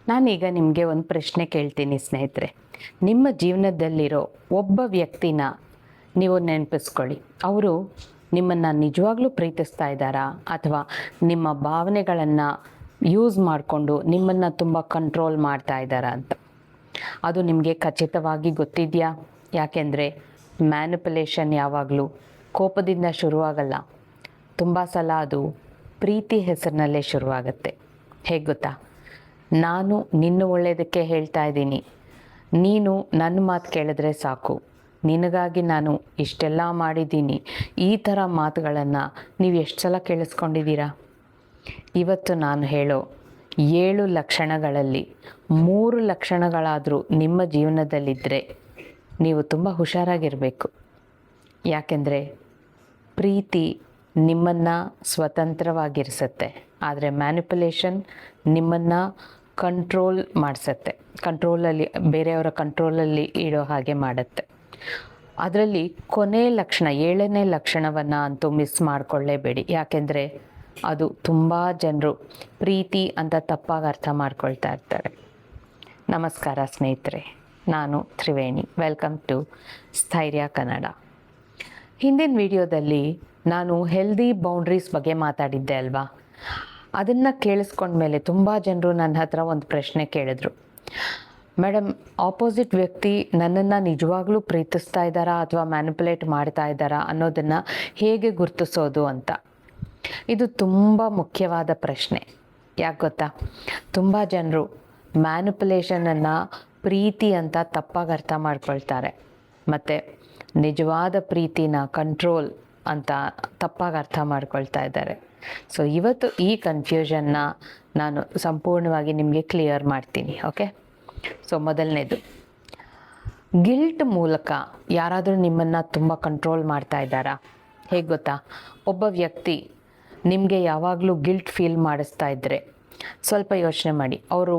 ನಾನೀಗ ನಿಮಗೆ ಒಂದು ಪ್ರಶ್ನೆ ಕೇಳ್ತೀನಿ ಸ್ನೇಹಿತರೆ. ನಿಮ್ಮ ಜೀವನದಲ್ಲಿರೋ ಒಬ್ಬ ವ್ಯಕ್ತಿನ ನೀವು ನೆನಪಿಸ್ಕೊಳ್ಳಿ. ಅವರು ನಿಮ್ಮನ್ನು ನಿಜವಾಗ್ಲೂ ಪ್ರೀತಿಸ್ತಾ ಇದ್ದಾರಾ, ಅಥವಾ ನಿಮ್ಮ ಭಾವನೆಗಳನ್ನು ಯೂಸ್ ಮಾಡಿಕೊಂಡು ನಿಮ್ಮನ್ನು ತುಂಬ ಕಂಟ್ರೋಲ್ ಮಾಡ್ತಾ ಇದ್ದಾರಾ ಅಂತ. ಅದು ನಿಮಗೆ ಖಚಿತವಾಗಿ ಗೊತ್ತಿದೆಯಾ? ಯಾಕೆಂದರೆ ಮ್ಯಾನಿಪುಲೇಷನ್ ಯಾವಾಗಲೂ ಕೋಪದಿಂದ ಶುರುವಾಗಲ್ಲ. ತುಂಬ ಸಲ ಅದು ಪ್ರೀತಿ ಹೆಸರಿನಲ್ಲೇ ಶುರುವಾಗುತ್ತೆ. ಹೇಗೆ ಗೊತ್ತಾ? ನಾನು ನಿನ್ನ ಒಳ್ಳೆಯದಕ್ಕೆ ಹೇಳ್ತಾ ಇದ್ದೀನಿ, ನೀನು ನನ್ನ ಮಾತು ಕೇಳಿದ್ರೆ ಸಾಕು, ನಿನಗಾಗಿ ನಾನು ಇಷ್ಟೆಲ್ಲ ಮಾಡಿದ್ದೀನಿ, ಈ ಥರ ಮಾತುಗಳನ್ನು ನೀವು ಎಷ್ಟು ಸಲ ಕೇಳಿಸ್ಕೊಂಡಿದ್ದೀರಾ? ಇವತ್ತು ನಾನು ಹೇಳೋ 7 ಲಕ್ಷಣಗಳಲ್ಲಿ 3 ಲಕ್ಷಣಗಳಾದರೂ ನಿಮ್ಮ ಜೀವನದಲ್ಲಿದ್ದರೆ ನೀವು ತುಂಬ ಹುಷಾರಾಗಿರಬೇಕು. ಯಾಕೆಂದರೆ ಪ್ರೀತಿ ನಿಮ್ಮನ್ನು ಸ್ವತಂತ್ರವಾಗಿರಿಸುತ್ತೆ, ಆದರೆ ಮ್ಯಾನಿಪುಲೇಷನ್ ನಿಮ್ಮನ್ನು ಕಂಟ್ರೋಲ್ ಮಾಡಿಸುತ್ತೆ, ಬೇರೆಯವರ ಕಂಟ್ರೋಲಲ್ಲಿ ಇಡೋ ಹಾಗೆ ಮಾಡುತ್ತೆ. ಅದರಲ್ಲಿ ಕೊನೆ ಲಕ್ಷಣ 7ನೇ ಲಕ್ಷಣವನ್ನು ಅಂತೂ ಮಿಸ್ ಮಾಡಿಕೊಳ್ಳೇಬೇಡಿ. ಯಾಕೆಂದರೆ ಅದು ತುಂಬ ಜನರು ಪ್ರೀತಿ ಅಂತ ತಪ್ಪಾಗಿ ಅರ್ಥ ಮಾಡ್ಕೊಳ್ತಾ ಇರ್ತಾರೆ. ನಮಸ್ಕಾರ ಸ್ನೇಹಿತರೆ, ನಾನು ತ್ರಿವೇಣಿ. Welcome to Sthairya Kannada. ಹಿಂದಿನ ವಿಡಿಯೋದಲ್ಲಿ ನಾನು ಹೆಲ್ದಿ ಬೌಂಡ್ರೀಸ್ ಬಗ್ಗೆ ಮಾತಾಡಿದ್ದೆ ಅಲ್ವಾ? ಅದನ್ನು ಕೇಳಿಸ್ಕೊಂಡ್ಮೇಲೆ ತುಂಬ ಜನರು ನನ್ನ ಹತ್ರ ಒಂದು ಪ್ರಶ್ನೆ ಕೇಳಿದ್ರು. ಮೇಡಮ್, ಆಪೋಸಿಟ್ ವ್ಯಕ್ತಿ ನನ್ನನ್ನು ನಿಜವಾಗ್ಲೂ ಪ್ರೀತಿಸ್ತಾ ಇದ್ದಾರಾ ಅಥವಾ ಮ್ಯಾನಿಪುಲೇಟ್ ಮಾಡ್ತಾ ಇದ್ದಾರಾ ಅನ್ನೋದನ್ನು ಹೇಗೆ ಗುರುತಿಸೋದು ಅಂತ. ಇದು ತುಂಬ ಮುಖ್ಯವಾದ ಪ್ರಶ್ನೆ. ಯಾಕೆ ಗೊತ್ತಾ? ತುಂಬ ಜನರು ಮ್ಯಾನಿಪುಲೇಷನನ್ನು ಪ್ರೀತಿ ಅಂತ ತಪ್ಪಾಗಿ ಅರ್ಥ ಮಾಡ್ಕೊಳ್ತಾರೆ, ಮತ್ತು ನಿಜವಾದ ಪ್ರೀತಿನ ಕಂಟ್ರೋಲ್ ಅಂತ ತಪ್ಪಾಗಿ ಅರ್ಥ ಮಾಡ್ಕೊಳ್ತಾ ಇದ್ದಾರೆ. ಸೊ ಇವತ್ತು ಈ ಕನ್ಫ್ಯೂಷನ್ನ ನಾನು ಸಂಪೂರ್ಣವಾಗಿ ನಿಮಗೆ ಕ್ಲಿಯರ್ ಮಾಡ್ತೀನಿ. ಓಕೆ? ಸೊ ಮೊದಲನೇದು, ಗಿಲ್ಟ್ ಮೂಲಕ ಯಾರಾದರೂ ನಿಮ್ಮನ್ನು ತುಂಬ ಕಂಟ್ರೋಲ್ ಮಾಡ್ತಾ ಇದ್ದಾರಾ? ಹೇಗೆ ಗೊತ್ತಾ? ಒಬ್ಬ ವ್ಯಕ್ತಿ ನಿಮಗೆ ಯಾವಾಗಲೂ ಗಿಲ್ಟ್ ಫೀಲ್ ಮಾಡಿಸ್ತಾ ಇದ್ದರೆ ಸ್ವಲ್ಪ ಯೋಚನೆ ಮಾಡಿ. ಅವರು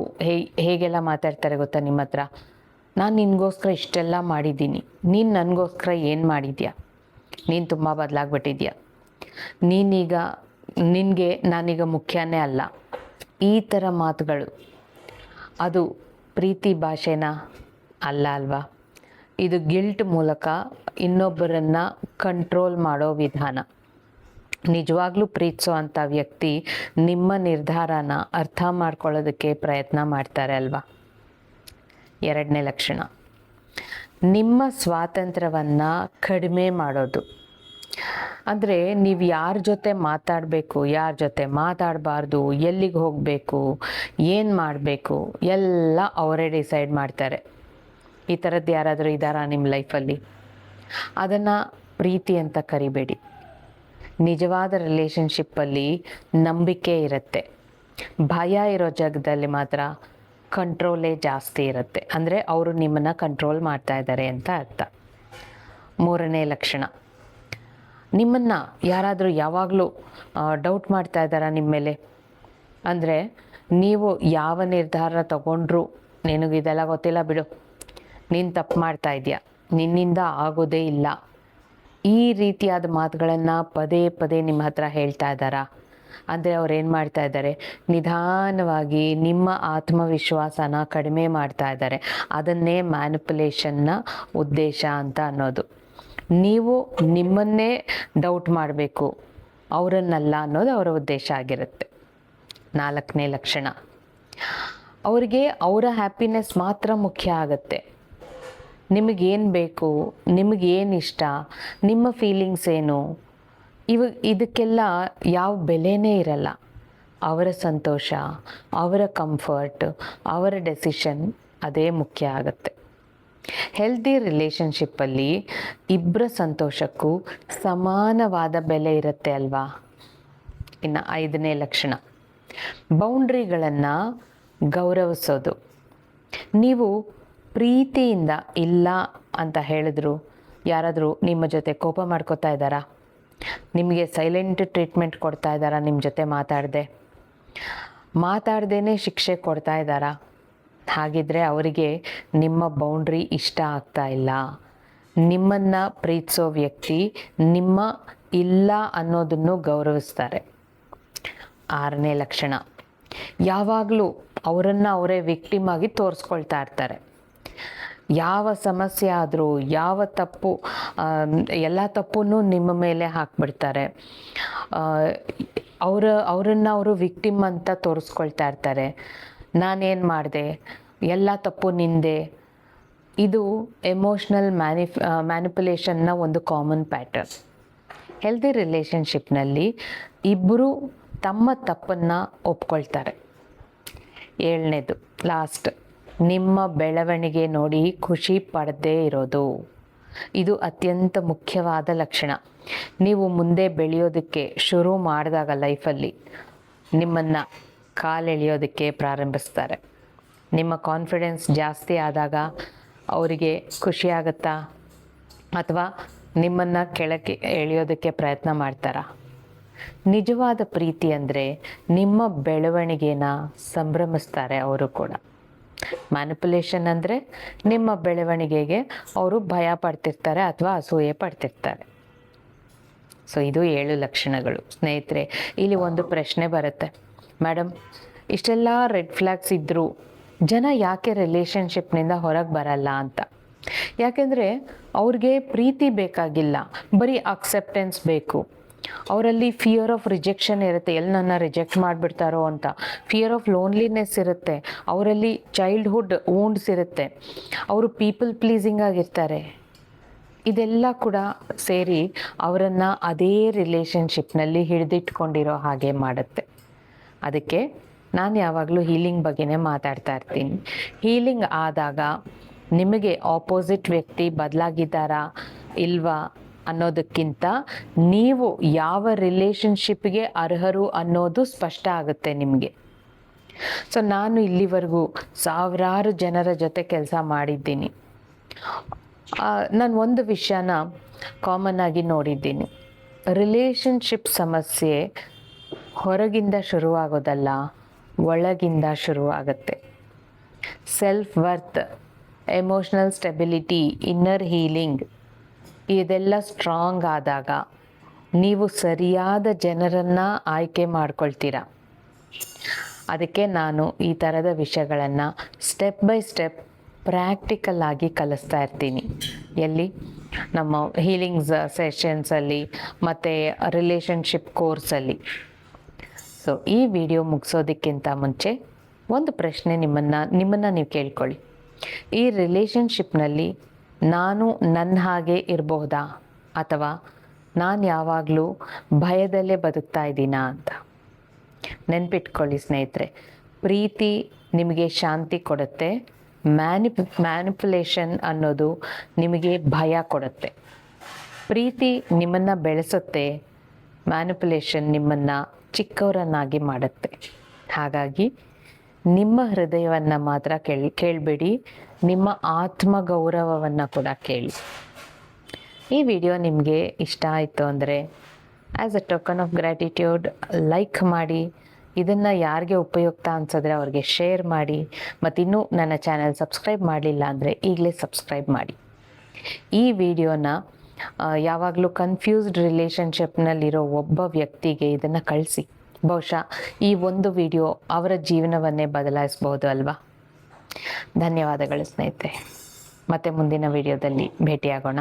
ಹೇಗೆಲ್ಲ ಮಾತಾಡ್ತಾರೆ ಗೊತ್ತಾ ನಿಮ್ಮ ಹತ್ರ? ನಾನು ನಿನಗೋಸ್ಕರ ಇಷ್ಟೆಲ್ಲ ಮಾಡಿದ್ದೀನಿ, ನೀನು ನನಗೋಸ್ಕರ ಏನು ಮಾಡಿದ್ಯಾ? ನೀನು ತುಂಬ ಬದಲಾಗ್ಬಿಟ್ಟಿದ್ಯಾ, ನಿನಗೆ ನಾನೀಗ ಮುಖ್ಯನೇ ಅಲ್ಲ. ಈ ಥರ ಮಾತುಗಳು ಅದು ಪ್ರೀತಿ ಭಾಷೆನ ಅಲ್ಲ ಅಲ್ವಾ? ಇದು ಗಿಲ್ಟ್ ಮೂಲಕ ಇನ್ನೊಬ್ಬರನ್ನು ಕಂಟ್ರೋಲ್ ಮಾಡೋ ವಿಧಾನ. ನಿಜವಾಗ್ಲೂ ಪ್ರೀತಿಸೋ ಅಂಥ ವ್ಯಕ್ತಿ ನಿಮ್ಮ ನಿರ್ಧಾರನ ಅರ್ಥ ಮಾಡ್ಕೊಳ್ಳೋದಕ್ಕೆ ಪ್ರಯತ್ನ ಮಾಡ್ತಾರೆ ಅಲ್ವಾ? 2ನೇ ಲಕ್ಷಣ, ನಿಮ್ಮ ಸ್ವಾತಂತ್ರ್ಯವನ್ನು ಕಡಿಮೆ ಮಾಡೋದು. ಅಂದರೆ ನೀವು ಯಾರ ಜೊತೆ ಮಾತಾಡಬೇಕು, ಯಾರ ಜೊತೆ ಮಾತಾಡಬಾರ್ದು, ಎಲ್ಲಿಗೆ ಹೋಗಬೇಕು, ಏನು ಮಾಡಬೇಕು ಎಲ್ಲ ಅವರೇ ಡಿಸೈಡ್ ಮಾಡ್ತಾರೆ. ಈ ಥರದ್ದು ಯಾರಾದರೂ ಇದ್ದಾರಾ ನಿಮ್ಮ ಲೈಫಲ್ಲಿ? ಅದನ್ನು ಪ್ರೀತಿ ಅಂತ ಕರಿಬೇಡಿ. ನಿಜವಾದ ರಿಲೇಷನ್ಶಿಪ್ಪಲ್ಲಿ ನಂಬಿಕೆ ಇರುತ್ತೆ. ಭಯ ಇರೋ ಜಾಗದಲ್ಲಿ ಮಾತ್ರ ಕಂಟ್ರೋಲೇ ಜಾಸ್ತಿ ಇರುತ್ತೆ. ಅಂದರೆ ಅವರು ನಿಮ್ಮನ್ನು ಕಂಟ್ರೋಲ್ ಮಾಡ್ತಾ ಇದ್ದಾರೆ ಅಂತ ಅರ್ಥ. 3ನೇ ಲಕ್ಷಣ, ನಿಮ್ಮನ್ನು ಯಾರಾದರೂ ಯಾವಾಗಲೂ ಡೌಟ್ ಮಾಡ್ತಾ ಇದ್ದಾರಾ ನಿಮ್ಮ ಮೇಲೆ? ಅಂದರೆ ನೀವು ಯಾವ ನಿರ್ಧಾರ ತಗೊಂಡ್ರೂ ನಿನಗಿದೆಲ್ಲ ಗೊತ್ತಿಲ್ಲ ಬಿಡು, ನೀನು ತಪ್ಪು ಮಾಡ್ತಾ ಇದೆಯಾ, ನಿನ್ನಿಂದ ಆಗೋದೇ ಇಲ್ಲ, ಈ ರೀತಿಯಾದ ಮಾತುಗಳನ್ನು ಪದೇ ಪದೇ ನಿಮ್ಮ ಹತ್ರ ಹೇಳ್ತಾ ಇದ್ದಾರಾ? ಅಂದರೆ ಅವ್ರು ಏನು ಮಾಡ್ತಾ ಇದ್ದಾರೆ? ನಿಧಾನವಾಗಿ ನಿಮ್ಮ ಆತ್ಮವಿಶ್ವಾಸನ ಕಡಿಮೆ ಮಾಡ್ತಾ ಇದ್ದಾರೆ. ಅದನ್ನೇ ಮ್ಯಾನಿಪುಲೇಷನ್ನ ಉದ್ದೇಶ ಅಂತ ಅನ್ನೋದು. ನೀವು ನಿಮ್ಮನ್ನೇ ಡೌಟ್ ಮಾಡಬೇಕು, ಅವರನ್ನಲ್ಲ ಅನ್ನೋದು ಅವರ ಉದ್ದೇಶ ಆಗಿರುತ್ತೆ. 4ನೇ ಲಕ್ಷಣ, ಅವರಿಗೆ ಅವರ ಹ್ಯಾಪಿನೆಸ್ ಮಾತ್ರ ಮುಖ್ಯ ಆಗುತ್ತೆ. ನಿಮಗೇನು ಬೇಕು, ನಿಮಗೇನು ಇಷ್ಟ, ನಿಮ್ಮ ಫೀಲಿಂಗ್ಸ್ ಏನು, ಇದಕ್ಕೆಲ್ಲ ಯಾವ ಬೆಲೆನೇ ಇರಲ್ಲ. ಅವರ ಸಂತೋಷ, ಅವರ ಕಂಫರ್ಟ್, ಅವರ ಡೆಸಿಷನ್ ಅದೇ ಮುಖ್ಯ ಆಗುತ್ತೆ. ಹೆಲ್ದಿ ರಿಲೇಷನ್ಶಿಪ್ಪಲ್ಲಿ ಇಬ್ಬರ ಸಂತೋಷಕ್ಕೂ ಸಮಾನವಾದ ಬೆಲೆ ಇರುತ್ತೆ ಅಲ್ವಾ? ಇನ್ನು 5ನೇ ಲಕ್ಷಣ, ಬೌಂಡ್ರಿಗಳನ್ನು ಗೌರವಿಸೋದು. ನೀವು ಪ್ರೀತಿಯಿಂದ ಇಲ್ಲ ಅಂತ ಹೇಳಿದ್ರು ಯಾರಾದರೂ ನಿಮ್ಮ ಜೊತೆ ಕೋಪ ಮಾಡ್ಕೋತಾ ಇದ್ದಾರಾ? ನಿಮಗೆ ಸೈಲೆಂಟ್ ಟ್ರೀಟ್ಮೆಂಟ್ ಕೊಡ್ತಾ ಇದ್ದಾರಾ? ನಿಮ್ಮ ಜೊತೆ ಮಾತಾಡ್ದೇ ಶಿಕ್ಷೆ ಕೊಡ್ತಾ ಇದ್ದಾರಾ? ಹಾಗಿದ್ರೆ ಅವರಿಗೆ ನಿಮ್ಮ ಬೌಂಡ್ರಿ ಇಷ್ಟ ಆಗ್ತಾ ಇಲ್ಲ. ನಿಮ್ಮನ್ನು ಪ್ರೀತಿಸೋ ವ್ಯಕ್ತಿ ನಿಮ್ಮ ಇಲ್ಲ ಅನ್ನೋದನ್ನು ಗೌರವಿಸ್ತಾರೆ. 6ನೇ ಲಕ್ಷಣ, ಯಾವಾಗಲೂ ಅವರನ್ನು ಅವರೇ ವಿಕ್ಟಿಮ್ ಆಗಿ ತೋರಿಸ್ಕೊಳ್ತಾ ಇರ್ತಾರೆ. ಯಾವ ಸಮಸ್ಯೆ ಆದರೂ, ಯಾವ ತಪ್ಪು, ಎಲ್ಲ ತಪ್ಪನ್ನು ನಿಮ್ಮ ಮೇಲೆ ಹಾಕ್ಬಿಡ್ತಾರೆ. ಅವರನ್ನು ಅವರು ವಿಕ್ಟಿಮ್ ಅಂತ ತೋರಿಸ್ಕೊಳ್ತಾ ಇರ್ತಾರೆ. ನಾನೇನು ಮಾಡಿದೆ, ಎಲ್ಲ ತಪ್ಪು ನಿಂದೆ. ಇದು ಎಮೋಷ್ನಲ್ ಮ್ಯಾನಿಪುಲೇಷನ್ನ ಒಂದು ಕಾಮನ್ ಪ್ಯಾಟರ್ನ್. ಹೆಲ್ದಿ ರಿಲೇಷನ್ಶಿಪ್ನಲ್ಲಿ ಇಬ್ಬರು ತಮ್ಮ ತಪ್ಪನ್ನು ಒಪ್ಕೊಳ್ತಾರೆ. 7ನೇದು ಲಾಸ್ಟ್, ನಿಮ್ಮ ಬೆಳವಣಿಗೆ ನೋಡಿ ಖುಷಿ ಪಡದೇ ಇರೋದು. ಇದು ಅತ್ಯಂತ ಮುಖ್ಯವಾದ ಲಕ್ಷಣ. ನೀವು ಮುಂದೆ ಬೆಳೆಯೋದಕ್ಕೆ ಶುರು ಮಾಡಿದಾಗ ಲೈಫಲ್ಲಿ ನಿಮ್ಮನ್ನು ಕಾಲೆಳೆಯೋದಕ್ಕೆ ಪ್ರಾರಂಭಿಸ್ತಾರೆ. ನಿಮ್ಮ ಕಾನ್ಫಿಡೆನ್ಸ್ ಜಾಸ್ತಿ ಆದಾಗ ಅವರಿಗೆ ಖುಷಿ ಆಗುತ್ತಾ, ಅಥವಾ ನಿಮ್ಮನ್ನು ಕೆಳಕ್ಕೆ ಎಳೆಯೋದಕ್ಕೆ ಪ್ರಯತ್ನ ಮಾಡ್ತಾರಾ? ನಿಜವಾದ ಪ್ರೀತಿ ಅಂದರೆ ನಿಮ್ಮ ಬೆಳವಣಿಗೆನ ಸಂಭ್ರಮಿಸ್ತಾರೆ ಅವರು ಕೂಡ. ಮ್ಯಾನಿಪುಲೇಷನ್ ಅಂದರೆ ನಿಮ್ಮ ಬೆಳವಣಿಗೆಗೆ ಅವರು ಭಯ ಪಡ್ತಿರ್ತಾರೆ ಅಥವಾ ಅಸೂಯೆ ಪಡ್ತಿರ್ತಾರೆ. ಸೊ ಇದು 7 ಲಕ್ಷಣಗಳು. ಸ್ನೇಹಿತರೆ, ಇಲ್ಲಿ ಒಂದು ಪ್ರಶ್ನೆ ಬರುತ್ತೆ, ಮೇಡಮ್ ಇಷ್ಟೆಲ್ಲ ರೆಡ್ ಫ್ಲ್ಯಾಗ್ಸ್ ಇದ್ದರೂ ಜನ ಯಾಕೆ ರಿಲೇಷನ್ಶಿಪ್ನಿಂದ ಹೊರಗೆ ಬರಲ್ಲ ಅಂತ. ಯಾಕೆಂದರೆ ಅವ್ರಿಗೆ ಪ್ರೀತಿ ಬೇಕಾಗಿಲ್ಲ, ಬರೀ ಅಕ್ಸೆಪ್ಟೆನ್ಸ್ ಬೇಕು. ಅವರಲ್ಲಿ ಫಿಯರ್ ಆಫ್ ರಿಜೆಕ್ಷನ್ ಇರುತ್ತೆ, ಎಲ್ಲಿ ನನ್ನ ರಿಜೆಕ್ಟ್ ಮಾಡಿಬಿಡ್ತಾರೋ ಅಂತ. ಫಿಯರ್ ಆಫ್ ಲೋನ್ಲಿನೆಸ್ ಇರುತ್ತೆ, ಅವರಲ್ಲಿ ಚೈಲ್ಡ್ಹುಡ್ ವೂಂಡ್ಸ್ ಇರುತ್ತೆ, ಅವರು ಪೀಪಲ್ ಪ್ಲೀಸಿಂಗ್ ಆಗಿರ್ತಾರೆ. ಇದೆಲ್ಲ ಕೂಡ ಸೇರಿ ಅವರನ್ನು ಅದೇ ರಿಲೇಷನ್ಶಿಪ್ನಲ್ಲಿ ಹಿಡಿದಿಟ್ಕೊಂಡಿರೋ ಹಾಗೆ ಮಾಡುತ್ತೆ. ಅದಕ್ಕೆ ನಾನು ಯಾವಾಗಲೂ ಹೀಲಿಂಗ್ ಬಗ್ಗೆನೇ ಮಾತಾಡ್ತಾ ಇರ್ತೀನಿ. ಹೀಲಿಂಗ್ ಆದಾಗ ನಿಮಗೆ ಆಪೋಸಿಟ್ ವ್ಯಕ್ತಿ ಬದಲಾಗಿದ್ದಾರಾ ಇಲ್ವಾ ಅನ್ನೋದಕ್ಕಿಂತ ನೀವು ಯಾವ ರಿಲೇಷನ್ಶಿಪ್ಗೆ ಅರ್ಹರು ಅನ್ನೋದು ಸ್ಪಷ್ಟ ಆಗುತ್ತೆ ನಿಮಗೆ. ಸೊ ನಾನು ಇಲ್ಲಿವರೆಗೂ ಸಾವಿರಾರು ಜನರ ಜೊತೆ ಕೆಲಸ ಮಾಡಿದ್ದೀನಿ. ನಾನು ಒಂದು ವಿಷಯನ ಕಾಮನ್ ಆಗಿ ನೋಡಿದ್ದೀನಿ. ರಿಲೇಷನ್ಶಿಪ್ ಸಮಸ್ಯೆ ಹೊರಗಿಂದ ಶುರುವಾಗೋದಲ್ಲ, ಒಳಗಿಂದ ಶುರುವಾಗುತ್ತೆ. Self worth, emotional stability, inner healing ಇದೆಲ್ಲ ಸ್ಟ್ರಾಂಗ್ ಆದಾಗ ನೀವು ಸರಿಯಾದ ಜನರನ್ನು ಆಯ್ಕೆ ಮಾಡ್ಕೊಳ್ತೀರ. ಅದಕ್ಕೆ ನಾನು ಈ ಥರದ ವಿಷಯಗಳನ್ನು ಸ್ಟೆಪ್ ಬೈ ಸ್ಟೆಪ್ ಪ್ರಾಕ್ಟಿಕಲ್ ಆಗಿ ಕಲಿಸ್ತಾ ಇರ್ತೀನಿ. ಎಲ್ಲಿ? ನಮ್ಮ ಹೀಲಿಂಗ್ಸ್ ಸೆಷನ್ಸಲ್ಲಿ ಮತ್ತು ರಿಲೇಷನ್ಶಿಪ್ ಕೋರ್ಸಲ್ಲಿ. ಸೊ ಈ ವಿಡಿಯೋ ಮುಗಿಸೋದಕ್ಕಿಂತ ಮುಂಚೆ ಒಂದು ಪ್ರಶ್ನೆ ನಿಮ್ಮನ್ನು ನೀವು ಕೇಳ್ಕೊಳ್ಳಿ. ಈ ರಿಲೇಷನ್ಶಿಪ್ನಲ್ಲಿ ನಾನು ನನ್ನ ಹಾಗೆ ಇರಬಹುದಾ, ಅಥವಾ ನಾನು ಯಾವಾಗಲೂ ಭಯದಲ್ಲೇ ಬದುಕ್ತಾ ಇದ್ದೀನಾ ಅಂತ. ನೆನ್ಪಿಟ್ಕೊಳ್ಳಿ ಸ್ನೇಹಿತರೆ, ಪ್ರೀತಿ ನಿಮಗೆ ಶಾಂತಿ ಕೊಡುತ್ತೆ, ಮ್ಯಾನಿಪುಲೇಷನ್ ಅನ್ನೋದು ನಿಮಗೆ ಭಯ ಕೊಡುತ್ತೆ. ಪ್ರೀತಿ ನಿಮ್ಮನ್ನು ಬೆಳೆಸುತ್ತೆ, ಮ್ಯಾನಿಪುಲೇಷನ್ ನಿಮ್ಮನ್ನು ಚಿಕ್ಕವರನ್ನಾಗಿ ಮಾಡುತ್ತೆ. ಹಾಗಾಗಿ ನಿಮ್ಮ ಹೃದಯವನ್ನು ಮಾತ್ರ ಕೇಳಬೇಡಿ, ನಿಮ್ಮ ಆತ್ಮಗೌರವವನ್ನು ಕೂಡ ಕೇಳಿ. ಈ ವಿಡಿಯೋ ನಿಮಗೆ ಇಷ್ಟ ಆಯಿತು ಅಂದರೆ as a token of gratitude like ಮಾಡಿ. ಇದನ್ನು ಯಾರಿಗೆ ಉಪಯುಕ್ತ ಅನಿಸಿದ್ರೆ ಅವ್ರಿಗೆ ಶೇರ್ ಮಾಡಿ. ಮತ್ತು ಇನ್ನೂ ನನ್ನ ಚಾನಲ್ ಸಬ್ಸ್ಕ್ರೈಬ್ ಮಾಡಲಿಲ್ಲ ಅಂದರೆ ಈಗಲೇ ಸಬ್ಸ್ಕ್ರೈಬ್ ಮಾಡಿ. ಈ ವಿಡಿಯೋನ ಯಾವಾಗಲೂ ಕನ್ಫ್ಯೂಸ್ಡ್ ರಿಲೇಷನ್ಶಿಪ್ನಲ್ಲಿರೋ ಒಬ್ಬ ವ್ಯಕ್ತಿಗೆ ಇದನ್ನು ಕಳಿಸಿ. ಬಹುಶಃ ಈ ಒಂದು ವಿಡಿಯೋ ಅವರ ಜೀವನವನ್ನೇ ಬದಲಾಯಿಸ್ಬೋದು ಅಲ್ವಾ? ಧನ್ಯವಾದಗಳು ಸ್ನೇಹಿತರೆ. ಮತ್ತೆ ಮುಂದಿನ ವಿಡಿಯೋದಲ್ಲಿ ಭೇಟಿಯಾಗೋಣ.